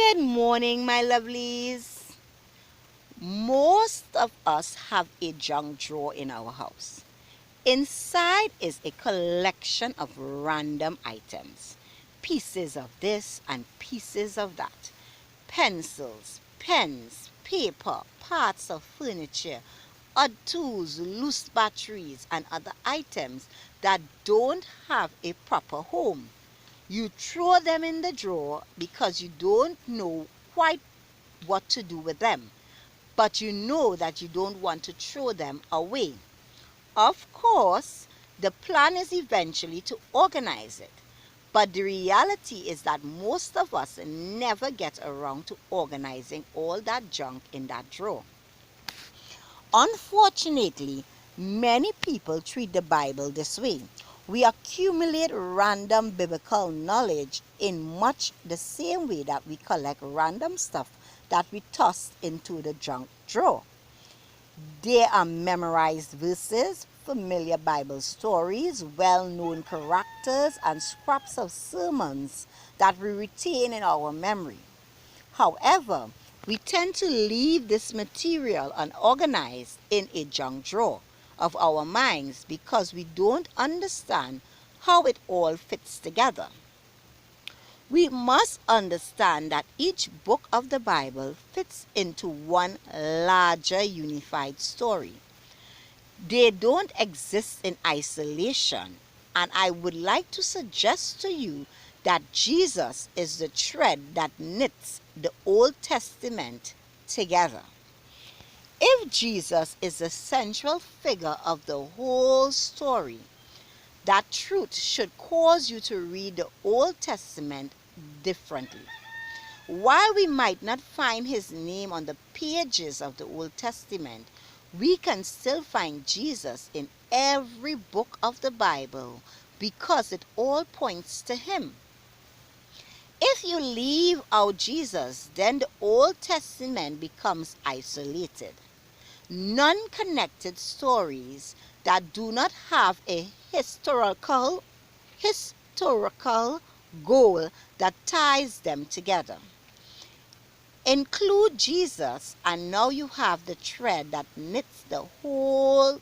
Good morning, my lovelies. Most of us have a junk drawer in our house. Inside is a collection of random items, pieces of this and pieces of that, pencils, pens, paper, parts of furniture, odd tools, loose batteries, and other items that don't have a proper home. You throw them in the drawer because you don't know quite what to do with them, but you know that you don't want to throw them away. Of course, the plan is eventually to organize it, but the reality is that most of us never get around to organizing all that junk in that drawer. Unfortunately, many people treat the Bible this way. We accumulate random biblical knowledge in much the same way that we collect random stuff that we toss into the junk drawer. There are memorized verses, familiar Bible stories, well known characters, and scraps of sermons that we retain in our memory. However, we tend to leave this material unorganized in a junk drawer of our minds because we don't understand how it all fits together. We must understand that each book of the Bible fits into one larger unified story. They don't exist in isolation, and I would like to suggest to you that Jesus is the thread that knits the Old Testament together. If Jesus is the central figure of the whole story, that truth should cause you to read the Old Testament differently. While we might not find his name on the pages of the Old Testament, we can still find Jesus in every book of the Bible because it all points to him. If you leave out Jesus, then the Old Testament becomes isolated. Non-connected stories that do not have a historical goal that ties them together. Include Jesus, and now you have the thread that knits the whole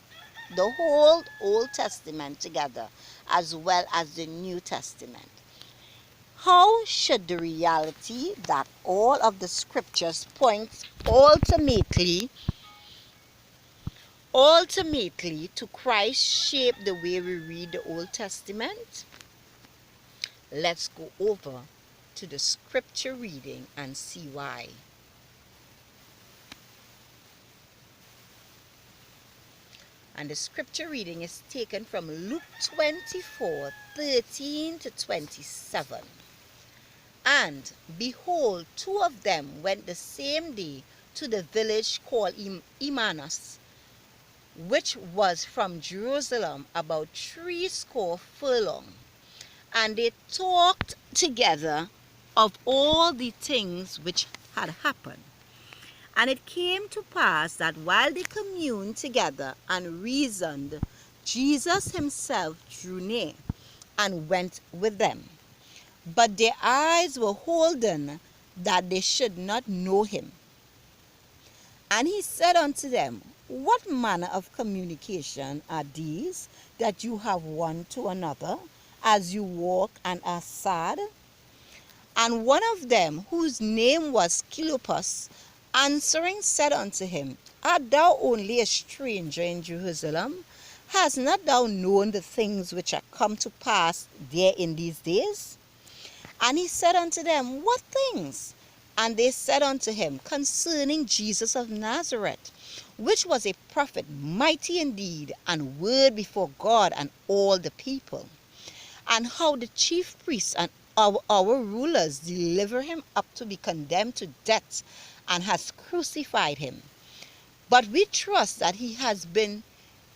Old Testament together, as well as the New Testament. How should the reality that all of the scriptures point ultimately to Christ shape the way we read the Old Testament? Let's go over to the scripture reading and see why. And the scripture reading is taken from Luke 24:13 to 27. And behold, two of them went the same day to the village called Emmaus, which was from Jerusalem about 80 furlongs. And they talked together of all the things which had happened. And it came to pass that while they communed together and reasoned, Jesus himself drew near and went with them. But their eyes were holden that they should not know him. And he said unto them, What manner of communication are these that you have one to another, as you walk and are sad? And one of them, whose name was Cleopas, answering said unto him, Art thou only a stranger in Jerusalem? Hast not thou known the things which are come to pass there in these days? And he said unto them, What things? And they said unto him, Concerning Jesus of Nazareth, which was a prophet, mighty in deed and word before God and all the people, and how the chief priests and our rulers deliver him up to be condemned to death, and has crucified him. But we trust that he has been,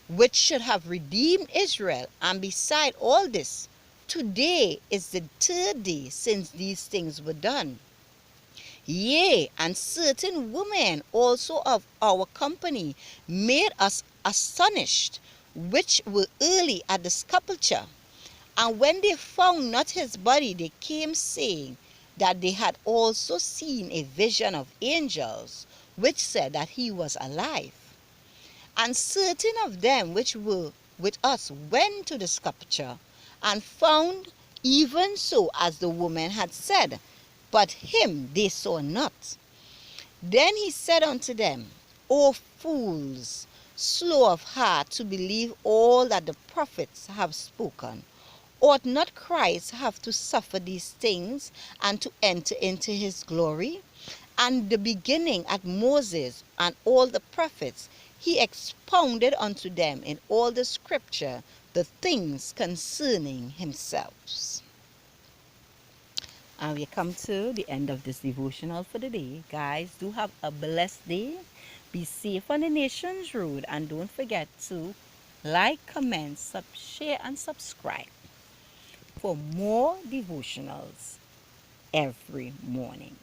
which should have redeemed Israel. And beside all this, today is the third day since these things were done. Yea, and certain women also of our company made us astonished, which were early at the sepulchre. And when they found not his body, they came saying, that they had also seen a vision of angels, which said that he was alive. And certain of them which were with us went to the sepulchre, and found even so as the woman had said, but him they saw not. Then he said unto them, O fools, slow of heart to believe all that the prophets have spoken. Ought not Christ have to suffer these things, and to enter into his glory? And the beginning at Moses and all the prophets, he expounded unto them in all the scripture the things concerning himself. And we come to the end of this devotional for the day. Guys, do have a blessed day. Be safe on the nation's road, and don't forget to like, comment, share, and subscribe for more devotionals every morning.